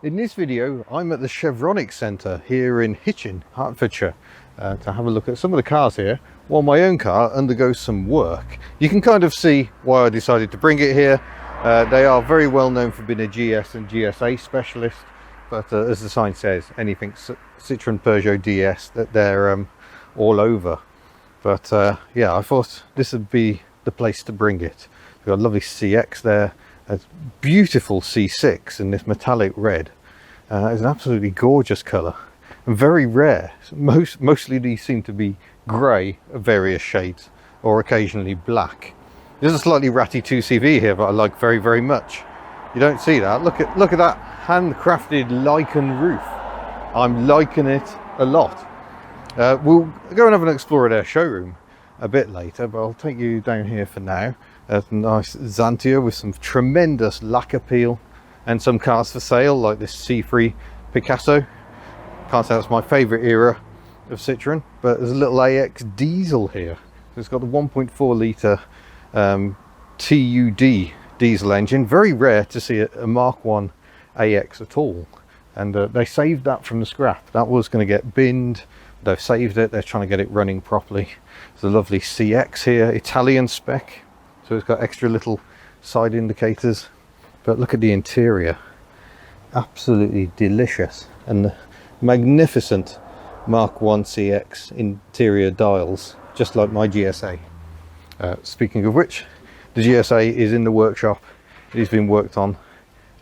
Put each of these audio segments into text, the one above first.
In this video, I'm at the Chevronic Centre here in Hitchin, Hertfordshire, to have a look at some of the cars here while my own car undergoes some work. You can kind of see why I decided to bring it here. They are very well known for being a GS and GSA specialist, but as the sign says, anything Citroen, Peugeot, DS, that they're all over. But yeah, I thought this would be the place to bring it. We've got a lovely CX there. A beautiful C6 in this metallic red. It's an absolutely gorgeous colour and very rare. Mostly these seem to be grey of various shades or occasionally black. There's a slightly ratty 2CV here that I like very, very much. You don't see that. Look at that handcrafted lichen roof. I'm liking it a lot. We'll go and have an explore at our showroom a bit later, but I'll take you down here for now. A nice Xantia with some tremendous lacquer peel and some cars for sale like this C3 Picasso. Can't say that's my favourite era of Citroen, but there's a little AX diesel here. It's got the 1.4 litre TUD diesel engine. Very rare to see a Mark 1 AX at all, and they saved that from the scrap. That was going to get binned. They've saved it. They're trying to get it running properly. There's a lovely CX here, Italian spec. So it's got extra little side indicators, but look at the interior, absolutely delicious, and the magnificent Mark 1 CX interior dials, just like my GSA. Speaking of which, the GSA is in the workshop. It is being worked on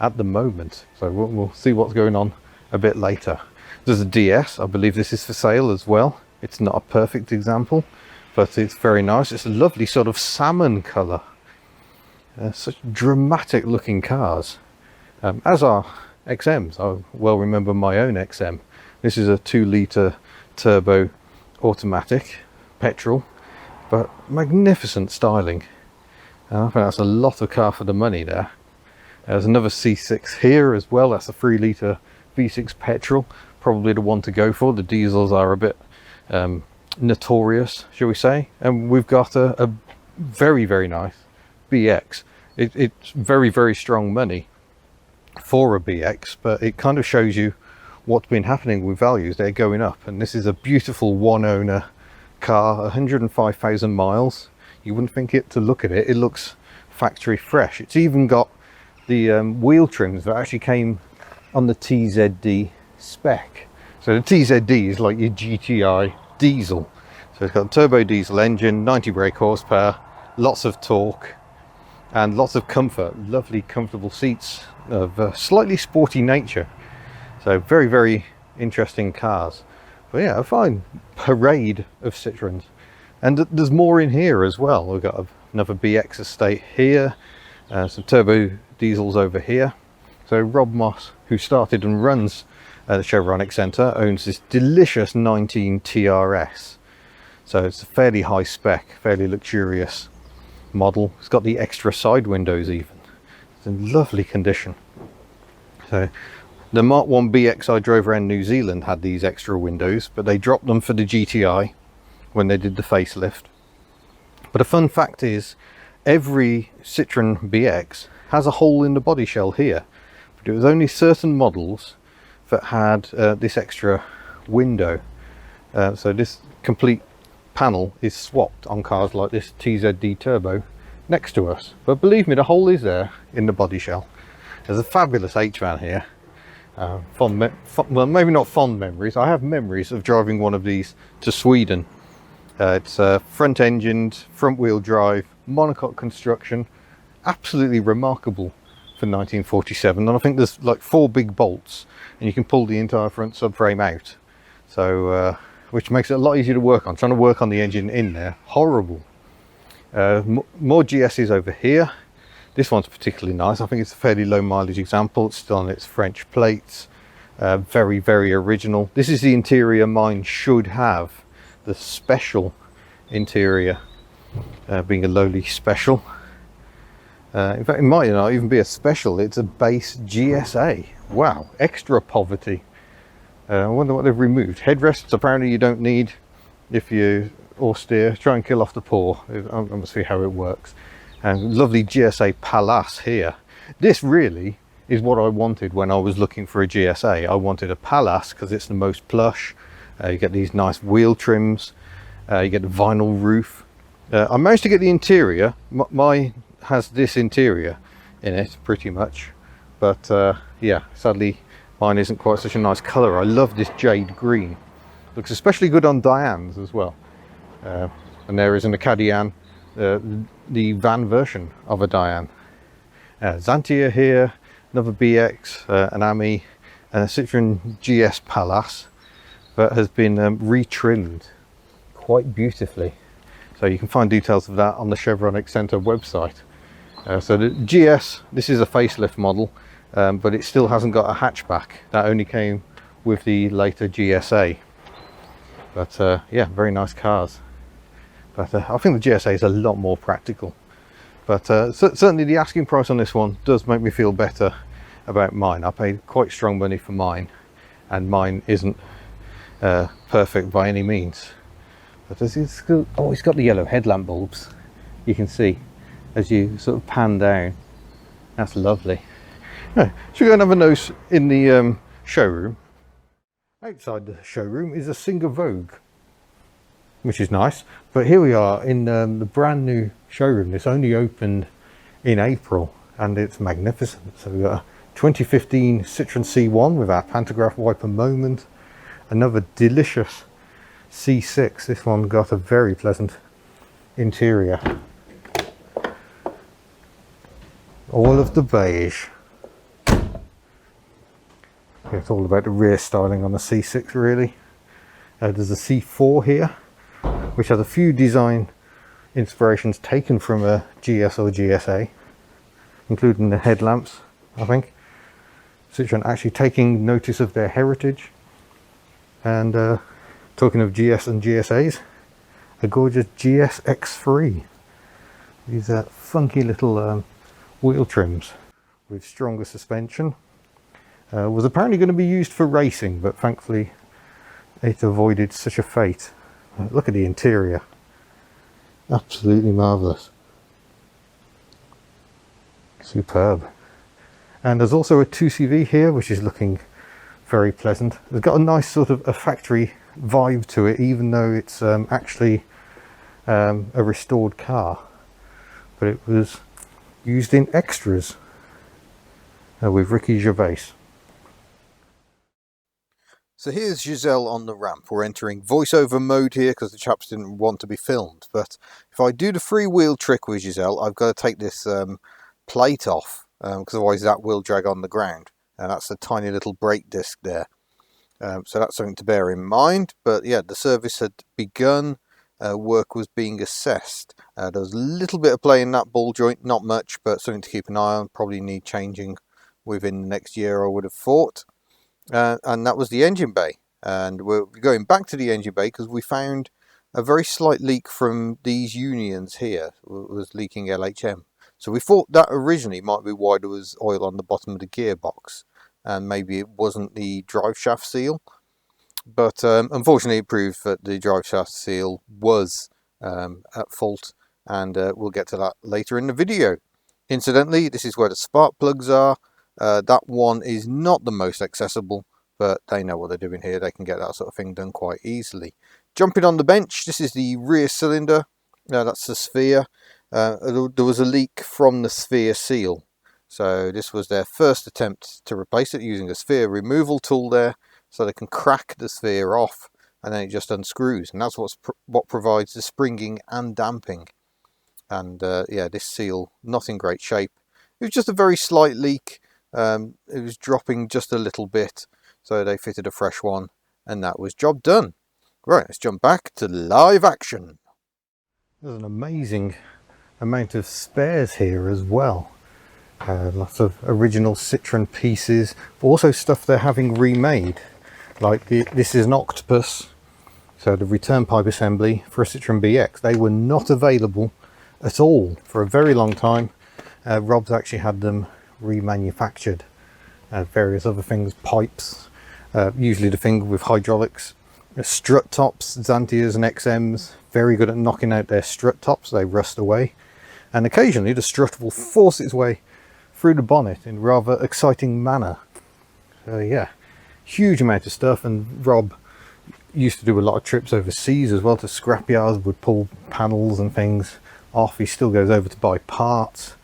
at the moment, so we'll see what's going on a bit later. There's a DS, I believe this is for sale as well. It's not a perfect example, but it's very nice. It's a lovely sort of salmon colour. Such dramatic looking cars, as are XMs. I well remember my own XM. This is a 2 litre turbo automatic petrol, but magnificent styling. I think that's a lot of car for the money there. There's another C6 here as well. That's a 3 litre V6 petrol, probably the one to go for. The diesels are a bit notorious, shall we say. And we've got a very, very nice BX. It's very, very strong money for a BX, but it kind of shows you what's been happening with values. They're going up, and this is a beautiful one owner car, 105,000 miles. You wouldn't think it to look at it. It looks factory fresh. It's even got the wheel trims that actually came on the TZD spec. So the TZD is like your GTI diesel. So it's got a turbo diesel engine, 90 brake horsepower, lots of torque and lots of comfort. Lovely comfortable seats of a slightly sporty nature. So very, very interesting cars. But yeah, a fine parade of Citroens. And there's more in here as well. We've got another BX estate here, some turbo diesels over here. So Rob Moss, who started and runs the Chevronic Centre, owns this delicious 19 TRS. So it's a fairly high spec, fairly luxurious model. It's got the extra side windows even. It's in lovely condition. So the Mark 1 BX I drove around New Zealand had these extra windows, but they dropped them for the GTI when they did the facelift. But a fun fact is, every Citroen BX has a hole in the body shell here. But it was only certain models that had this extra window. So this complete panel is swapped on cars like this TZD Turbo next to us. But believe me, the hole is there in the body shell. There's a fabulous H-van here. Well, maybe not fond memories. I have memories of driving one of these to Sweden. It's front engined, front wheel drive, monocoque construction. Absolutely remarkable for 1947. And I think there's like 4 big bolts and you can pull the entire front subframe out. So which makes it a lot easier to work on. Trying to work on the engine in there, horrible. More GSs over here. This one's particularly nice. I think it's a fairly low mileage example. It's still on its French plates. Very, very original. This is the interior mine should have. The special interior, being a lowly special. In fact, it might not even be a special. It's a base GSA. Wow, extra poverty. I wonder what they've removed. Headrests apparently you don't need if you austere. Try and kill off the poor. I'm going to see how it works. And lovely GSA Palace here. This really is what I wanted when I was looking for a GSA. I wanted a Palace because it's the most plush. You get these nice wheel trims, you get the vinyl roof. I managed to get the interior. Mine has this interior in it pretty much, but yeah, sadly mine isn't quite such a nice colour. I love this jade green. Looks especially good on Diane's as well. And there is an Acadian, the van version of a Diane. Xantia here, another BX, an Ami, and a Citroen GS Palace that has been retrimmed quite beautifully. So you can find details of that on the Chevronic Centre website. So the GS, this is a facelift model, but it still hasn't got a hatchback. That only came with the later GSA. But yeah, very nice cars. But I think the GSA is a lot more practical. But certainly the asking price on this one does make me feel better about mine. I paid quite strong money for mine, and mine isn't perfect by any means. But it's got the yellow headlamp bulbs, you can see as you sort of pan down. That's lovely. Right, should we go and have a nose in the showroom? Outside the showroom is a Singer Vogue, which is nice. But here we are in the brand new showroom. This only opened in April and it's magnificent. So we've got a 2015 Citroen C1 with our pantograph wiper moment, another delicious C6. This one got a very pleasant interior, all of the beige. It's all about the rear styling on the C6 really. There's a C4 here, which has a few design inspirations taken from a GS or GSA, including the headlamps. I think Citroen actually taking notice of their heritage. And talking of GS and GSAs, a gorgeous GSX3. These funky little wheel trims with stronger suspension. Was apparently going to be used for racing, but thankfully it avoided such a fate. Look at the interior, absolutely marvellous, superb. And there's also a 2CV here, which is looking very pleasant. It's got a nice sort of a factory vibe to it, even though it's actually a restored car, but it was used in extras with Ricky Gervais. So here's Giselle on the ramp. We're entering voiceover mode here because the chaps didn't want to be filmed. But if I do the freewheel trick with Giselle, I've got to take this plate off because otherwise that will drag on the ground. And that's a tiny little brake disc there. So that's something to bear in mind. But yeah, the service had begun. Work was being assessed. There was a little bit of play in that ball joint, not much, but something to keep an eye on. Probably need changing within the next year, I would have thought. And that was the engine bay, and we're going back to the engine bay because we found a very slight leak from these unions here. It was leaking LHM, so we thought that originally might be why there was oil on the bottom of the gearbox, and maybe it wasn't the drive shaft seal. But unfortunately it proved that the drive shaft seal was at fault, and we'll get to that later in the video. Incidentally, this is where the spark plugs are. That one is not the most accessible, but they know what they're doing here. They can get that sort of thing done quite easily. Jumping on the bench, this is the rear cylinder. That's the sphere. There was a leak from the sphere seal, so this was their first attempt to replace it using a sphere removal tool there, so they can crack the sphere off and then it just unscrews, and that's what provides the springing and damping. And yeah, this seal not in great shape. It was just a very slight leak. It was dropping just a little bit, so they fitted a fresh one, and that was job done. Right, let's jump back to live action. There's an amazing amount of spares here as well. Lots of original Citroen pieces, but also stuff they're having remade. Like this is an octopus, so the return pipe assembly for a Citroen BX. They were not available at all for a very long time. Rob's actually had them remanufactured. Various other things, pipes, usually the thing with hydraulics. Strut tops, Xantias and XMs, very good at knocking out their strut tops. They rust away, and occasionally the strut will force its way through the bonnet in a rather exciting manner. So yeah, huge amount of stuff. And Rob used to do a lot of trips overseas as well to scrapyards, would pull panels and things off. He still goes over to buy parts,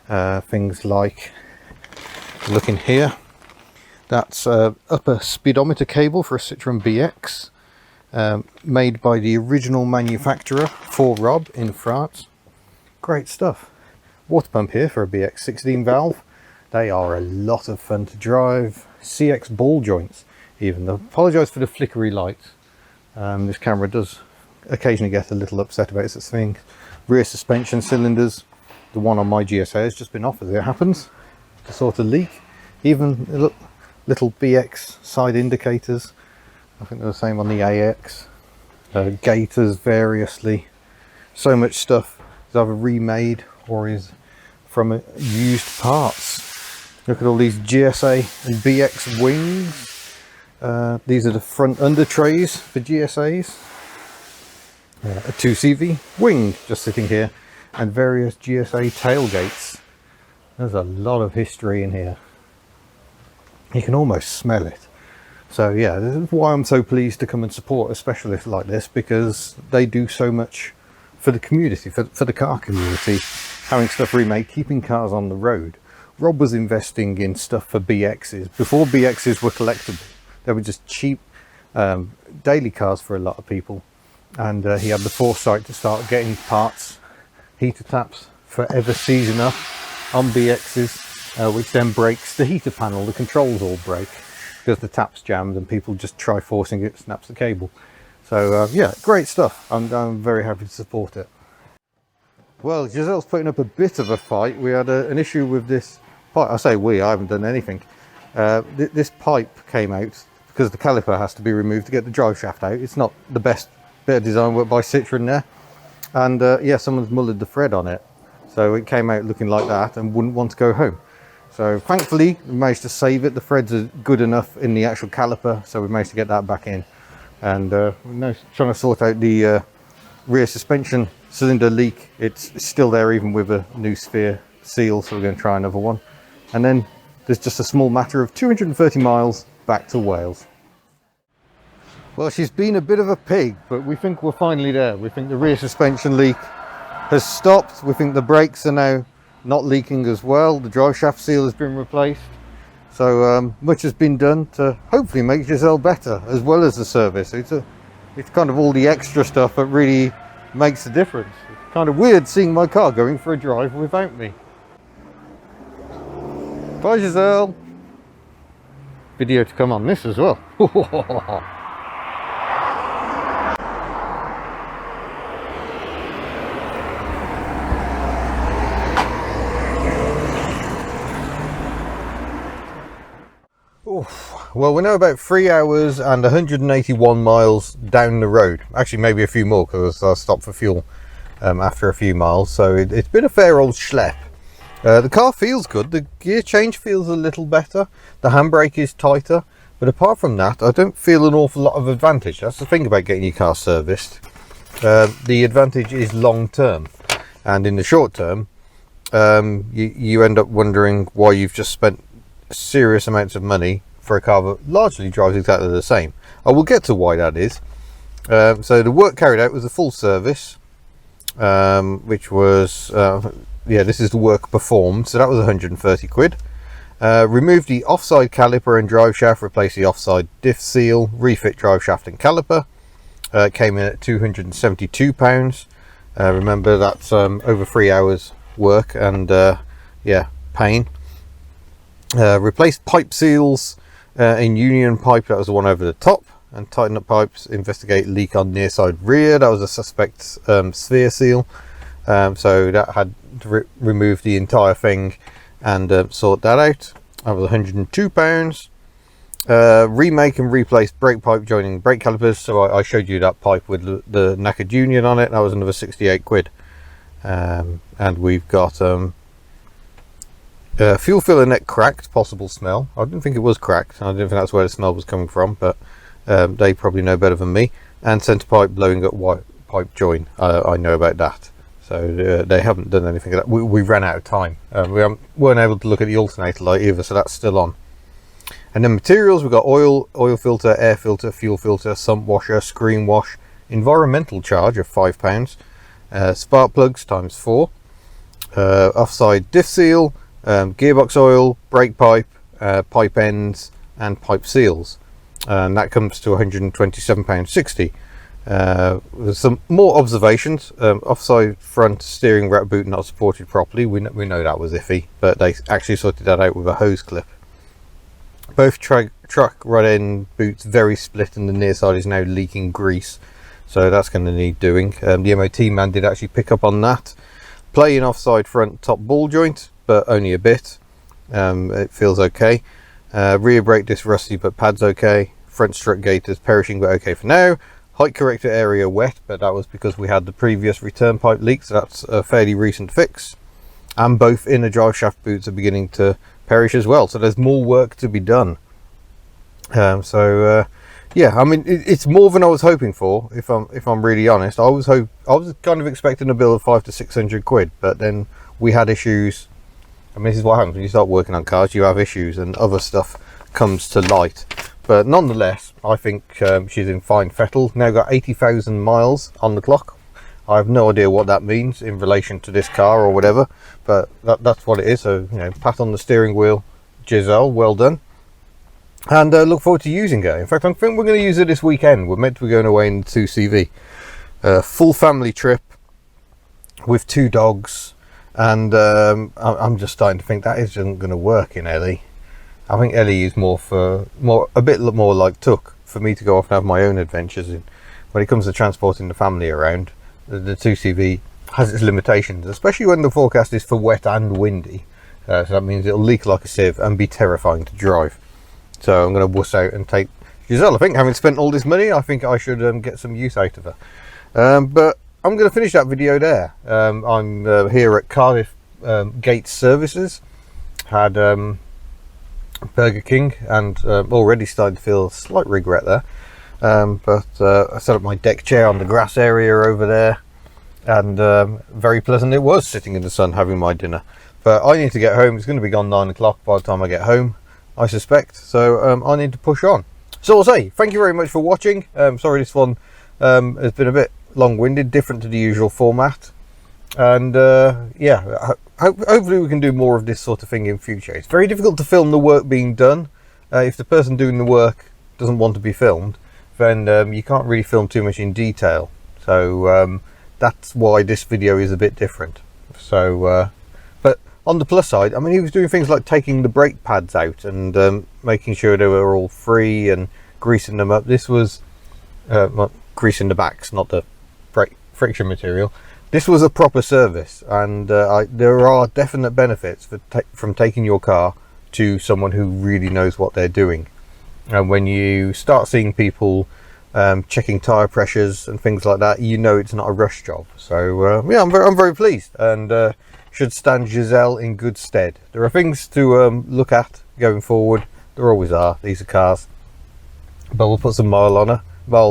things like, look in here, that's upper speedometer cable for a Citroen BX, made by the original manufacturer for Rob in France. Great stuff. Water pump here for a BX 16 valve. They are a lot of fun to drive. CX ball joints even. I apologise for the flickery light. This camera does occasionally get a little upset about such things. Rear suspension cylinders. The one on my GSA has just been off as it happens to sort of leak. Even look, little BX side indicators. I think they're the same on the AX. Gaiters variously. So much stuff is either remade or is from used parts. Look at all these GSA and BX wings. These are the front under trays for GSAs. A 2CV wing just sitting here, and various GSA tailgates. There's a lot of history in here. You can almost smell it. So yeah, this is why I'm so pleased to come and support a specialist like this, because they do so much for the community, for the car community, having stuff remade, keeping cars on the road. Rob was investing in stuff for BXs. Before BXs were collectible, they were just cheap daily cars for a lot of people. And he had the foresight to start getting parts, heater taps, forever season up on BXs, which then breaks the heater panel. The controls all break because the tap's jammed and people just try forcing it, snaps the cable. So yeah, great stuff. I'm very happy to support it. Well, Giselle's putting up a bit of a fight. We had an issue with this pipe. I say we, I haven't done anything. This pipe came out because the caliper has to be removed to get the drive shaft out. It's not the best bit of design work by Citroen there. And yeah, someone's mullered the thread on it. So it came out looking like that and wouldn't want to go home. So thankfully we managed to save it. The threads are good enough in the actual caliper, so we managed to get that back in. And we're now trying to sort out the rear suspension cylinder leak. It's still there even with a new sphere seal, so we're going to try another one. And then there's just a small matter of 230 miles back to Wales. Well, she's been a bit of a pig, but we think we're finally there. We think the rear suspension leak has stopped. We think the brakes are now not leaking as well. The drive shaft seal has been replaced. So much has been done to hopefully make Giselle better, as well as the service. It's kind of all the extra stuff that really makes a difference. It's kind of weird seeing my car going for a drive without me. Bye, Giselle. Video to come on this as well. Well, we're now about 3 hours and 181 miles down the road. Actually, maybe a few more because I stopped for fuel after a few miles. So it's been a fair old schlep. The car feels good. The gear change feels a little better. The handbrake is tighter. But apart from that, I don't feel an awful lot of advantage. That's the thing about getting your car serviced. The advantage is long term. And in the short term, you end up wondering why you've just spent serious amounts of money for a car that largely drives exactly the same. I will get to why that is. So the work carried out was a full service, which was yeah, this is the work performed, so that was 130 quid. Removed the offside caliper and drive shaft, replaced the offside diff seal, refit drive shaft and caliper. Came in at £272. Remember, that's over 3 hours work and yeah, pain. Replaced pipe seals in union pipe, that was the one over the top, and tighten up pipes, investigate leak on near side rear, that was a suspect sphere seal. So that had to remove the entire thing and sort that out. That was £102. Remake and replace brake pipe joining brake calipers, so I showed you that pipe with the knackered union on it. That was another 68 quid. And we've got fuel filler neck cracked, possible smell. I didn't think it was cracked. I didn't think that's where the smell was coming from, but they probably know better than me. And centre pipe blowing up white pipe join. I know about that. So they haven't done anything of that. We ran out of time. We weren't able to look at the alternator light either, so that's still on. And then materials, we've got oil filter, air filter, fuel filter, sump washer, screen wash, environmental charge of £5, spark plugs ×4, offside diff seal, gearbox oil, brake pipe, pipe ends and pipe seals, and that comes to £127.60. There's some more observations. Offside front steering rack boot not supported properly. We know that was iffy, but they actually sorted that out with a hose clip. Both truck rod end boots very split, and the near side is now leaking grease, so that's going to need doing. The MOT man did actually pick up on that. Playing offside front top ball joint, but only a bit. It feels okay. Rear brake disc rusty, but pads okay. Front strut gaiters perishing, but okay for now. Height corrector area wet, but that was because we had the previous return pipe leak, so that's a fairly recent fix. And both inner drive shaft boots are beginning to perish as well, so there's more work to be done. Yeah, I mean, it's more than I was hoping for, if I'm really honest. I was kind of expecting a bill of 500 to 600 quid, but then we had issues. I mean, this is what happens when you start working on cars. You have issues and other stuff comes to light. But nonetheless, I think she's in fine fettle. Now got 80,000 miles on the clock. I have no idea what that means in relation to this car or whatever, but that's what it is. So, you know, pat on the steering wheel, Giselle, well done. And look forward to using her. In fact, I think we're going to use her this weekend. We're meant to be going away in 2CV. Full family trip with 2 dogs. And I'm just starting to think that isn't going to work in Ellie. I think Ellie is a bit more like Tuck, for me to go off and have my own adventures in. When it comes to transporting the family around, the 2CV has its limitations, especially when the forecast is for wet and windy. So that means it'll leak like a sieve and be terrifying to drive. So I'm going to wuss out and take Giselle. I think, having spent all this money, I think I should get some use out of her. But I'm going to finish that video there. I'm here at Cardiff Gates Services. Had Burger King, and already started to feel slight regret there. But I set up my deck chair on the grass area over there, and very pleasant it was sitting in the sun having my dinner. But I need to get home. It's going to be gone 9 o'clock by the time I get home, I suspect. So I need to push on. So I'll say thank you very much for watching. Sorry this one has been a bit long-winded, different to the usual format. And yeah, hopefully we can do more of this sort of thing in future. It's very difficult to film the work being done. If the person doing the work doesn't want to be filmed, then you can't really film too much in detail. So that's why this video is a bit different. So but on the plus side, I mean, he was doing things like taking the brake pads out and making sure they were all free and greasing them up. This was well, greasing the backs, not the brake friction material. This was a proper service, and there are definite benefits from taking your car to someone who really knows what they're doing. And when you start seeing people checking tyre pressures and things like that, you know it's not a rush job. So yeah, I'm very pleased, and should stand Giselle in good stead. There are things to look at going forward. There always are. These are cars, but we'll put some miles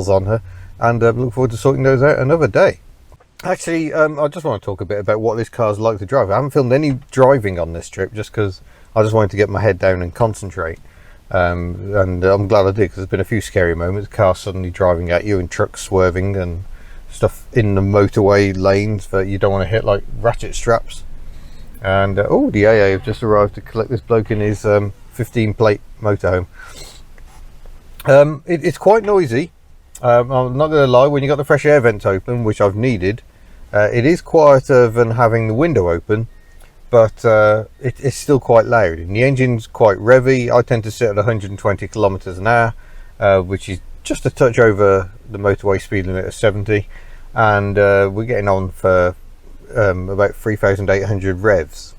on her, and look forward to sorting those out another day. Actually, I just want to talk a bit about what this car's like to drive. I haven't filmed any driving on this trip just because I just wanted to get my head down and concentrate. And I'm glad I did, because there's been a few scary moments. Cars suddenly driving at you and trucks swerving and stuff in the motorway lanes that you don't want to hit, like ratchet straps. And oh, the AA have just arrived to collect this bloke in his 15 plate motorhome. It's quite noisy. I'm not going to lie, when you got the fresh air vents open, which I've needed, it is quieter than having the window open, but it's still quite loud, and the engine's quite revvy. I tend to sit at 120 kilometers an hour, which is just a touch over the motorway speed limit of 70, and we're getting on for about 3,800 revs.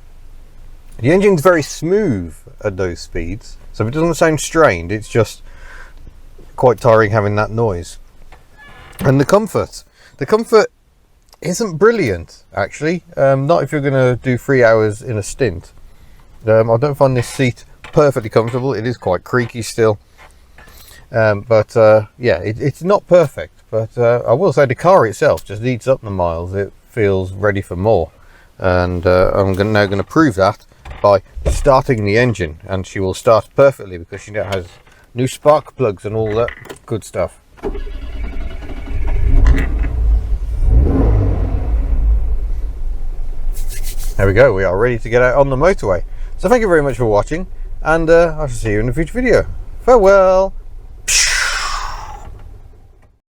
The engine's very smooth at those speeds, so it doesn't sound strained. It's just quite tiring having that noise. And the comfort isn't brilliant, actually. Not if you're going to do 3 hours in a stint. I don't find this seat perfectly comfortable. It is quite creaky still, but yeah, it's not perfect. But I will say the car itself just eats up the miles. It feels ready for more. And I'm now going to prove that by starting the engine, and she will start perfectly because she now has new spark plugs and all that good stuff. There we go, we are ready to get out on the motorway. So thank you very much for watching, and I shall see you in a future video. Farewell!